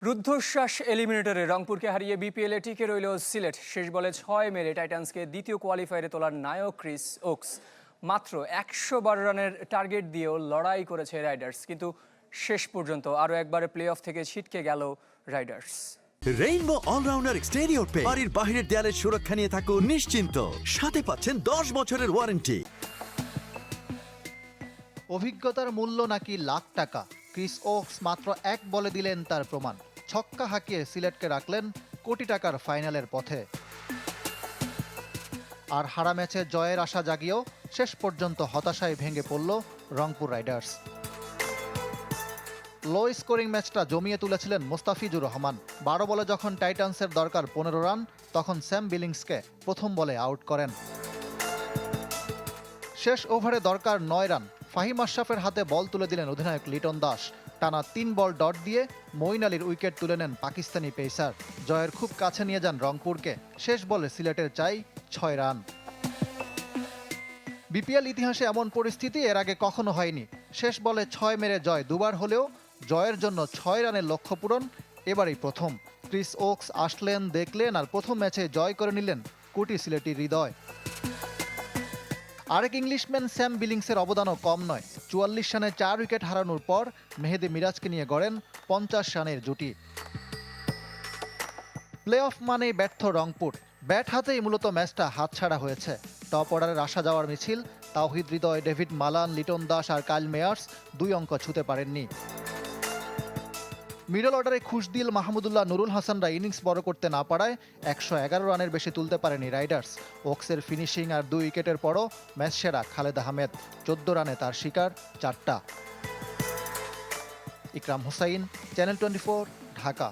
রুদ্ধশ্বাস এলিমিনেটরে রংপুরকে হারিয়ে বিপিএলে টিকে রইল সিলেট। শেষ বলে 6 মেরে টাইটান্সকে দ্বিতীয় কোয়ালিফায়ারে তোলার নায়ক ক্রিস ওকস। মাত্র 112 রানের টার্গেট দিয়েও লড়াই করেছে রাইডার্স, কিন্তু শেষ পর্যন্ত আরও একবার প্লে অফ থেকে ছিটকে গেল রাইডার্স। রেইনবো অলরাউন্ডার এক্সটেরিয়র পে বাড়ির বাহিরের দেয়ালের সুরক্ষা নিয়ে থাকুন নিশ্চিন্ত। সাথে পাচ্ছেন 10 বছরের ওয়ারেন্টি। অভিজ্ঞতার মূল্য নাকি লাখ টাকা, ক্রিস ওকস মাত্র এক বলে দিলেন তার প্রমাণ। ছক্কা হাঁকিয়ে সিলেটকে রাখলেন কোটি টাকার ফাইনালের পথে। আর হারা ম্যাচে জয়ের আশা জাগিয়েও শেষ পর্যন্ত হতাশায় ভেঙে পড়ল রংপুর রাইডার্স। লো স্কোরিং ম্যাচটা জমিয়ে তুলেছিলেন মুস্তাফিজুর রহমান। 12 বলে যখন টাইটান্সের দরকার 15 রান, তখন স্যাম বিলিংসকে প্রথম বলে আউট করেন। শেষ ওভারে দরকার 9 রান। ফাহিম আশরাফের হাতে বল তুলে দিলেন অধিনায়ক লিটন দাস। টানা 3 বল ডট দিয়ে মঈন আলীর উইকেট তুলে নেন পাকিস্তানি পেসার। জয়ের খুব কাছে নিয়ে যান রংপুরকে। শেষ বলে সিলেটের চাই 6 রান। বিপিএল ইতিহাসে এমন পরিস্থিতি এর আগে কখনো হয়নি। শেষ বলে 6 মেরে জয় দুবার হলেও জয়ের জন্য 6 রানের লক্ষ্য পূরণ এবারই প্রথম। ক্রিস ওকস আসলেন, দেখলেন, আর প্রথম ম্যাচে জয় করে নিলেন কোটি সিলেটির হৃদয়। আরেক ইংলিশম্যান স্যাম বিলিংসের অবদানও কম নয়। 44 রানে 4 উইকেট হারানোর পর মেহেদী মিরাজকে নিয়ে গড়েন 50 রানের জুটি। প্লে অফ মানেই ব্যর্থ রংপুর। ব্যাট হাতেই মূলত ম্যাচটা হাতছাড়া হয়েছে। টপ অর্ডারের আসা যাওয়ার মিছিল। তাওহিদ হৃদয়, ডেভিড মালান, লিটন দাস আর কাইল মেয়ার্স 2 অঙ্ক ছুঁতে পারেননি। মিডল অর্ডারে খুশদিল, মাহমুদুল্লাহ, নুরুল হাসানরা ইনিংস বড় করতে না পারায় 111 রানের বেশি তুলতে পারেনি রাইডার্স। ওকসের ফিনিশিং আর 2 উইকেটের পরও ম্যাচ সেরা খালেদ আহমেদ। 14 রানে তার শিকার 4টা। ইকরাম হুসাইন, চ্যানেল 24, ঢাকা।